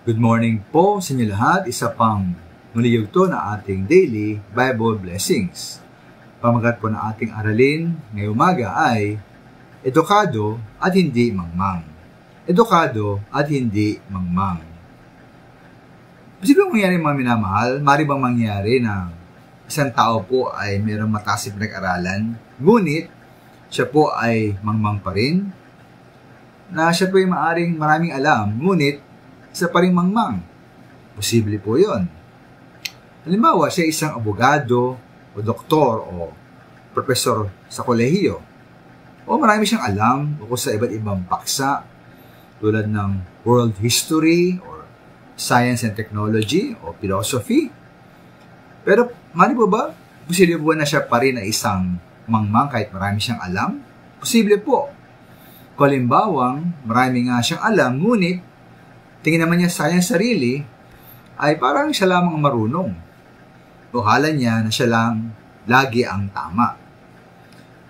Good morning po sa inyo lahat. Isa pang muliyugto na ating daily Bible blessings. Pamagat po na ating aralin ngayong umaga ay edukado at hindi mangmang. Edukado at hindi mangmang. Posibleng mangyari mga minamahal, mari bang mangyari na isang tao po ay mayroong mataas na pinag-aralan, ngunit siya po ay mangmang pa rin? Na siya po ay maaring maraming alam, ngunit isa pa rin mangmang. Posible po yun. Halimbawa, siya isang abogado o doktor o profesor sa kolehiyo. O marami siyang alam ukol sa iba't ibang paksa tulad ng world history or science and technology o philosophy. Pero mali po ba? Posible po na siya pa rin ay isang mangmang kahit marami siyang alam? Posible po. Kung halimbawang marami nga siyang alam, ngunit tingin naman niya sa kanyang sarili ay parang siya lamang marunong. O hala niya na siya lang lagi ang tama.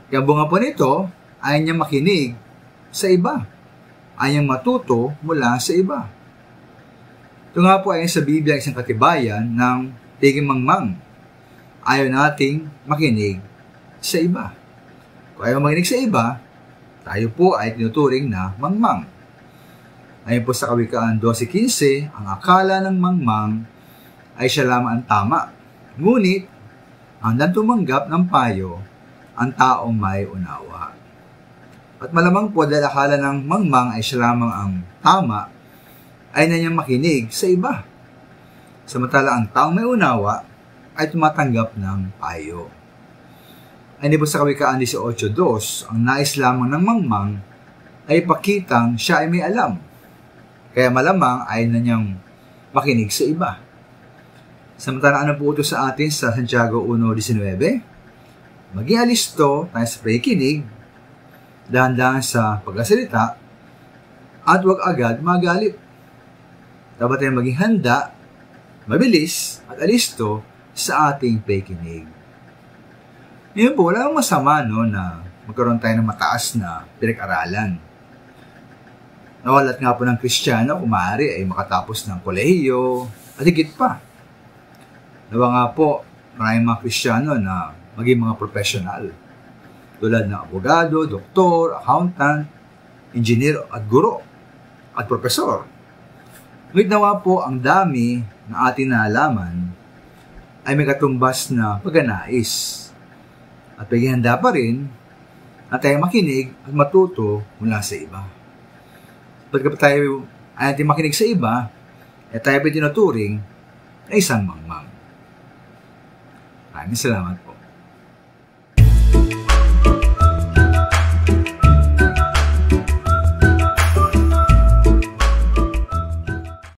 Kaya bunga po nito, ayaw niya makinig sa iba. Ayaw niyang matuto mula sa iba. Ito nga po ay sa Biblia isang katibayan ng tiging mangmang. Ayaw nating makinig sa iba. Kung ayaw makinig sa iba, tayo po ay tinuturing na mangmang. Ayon po sa Kawikaan 12:15, ang akala ng mangmang ay siya lamang ang tama. Ngunit, hanggang tumanggap ng payo ang taong may unawa. At malamang po dahil akala ng mangmang ay siya lamang ang tama, ay na niyang makinig sa iba. Samantala ang taong may unawa ay tumatanggap ng payo. Ayon po sa Kawikaan 18:2, ang nais lamang ng mangmang ay ipakitang siya ay may alam. Kaya malamang ay na niyang makinig sa iba. Samantala ano po ito sa atin sa Santiago 1:19? Maging alisto tayo sa pakikinig, dahan-dahan sa pagkasalita, at huwag agad magalit. Dapat tayong maging handa, mabilis, at alisto sa ating pakikinig. Ngayon po, wala masama na magkaroon tayo ng mataas na pinag-aralan. Nawalat nga po ng Kristiyano kung maaari ay makatapos ng kolehiyo at higit pa. Nawa nga po maraming mga Kristiyano na maging mga profesional tulad ng abogado, doktor, accountant, engineer at guro at profesor. Ngunit nawa po ang dami na ating naalaman ay may katumbas na pagnanais at paghihanda pa rin na tayo makinig at matuto mula sa iba. Pagkat tayo ay natin makinig sa iba, at tayo ay tinuturing na isang mangmang. Maraming salamat po.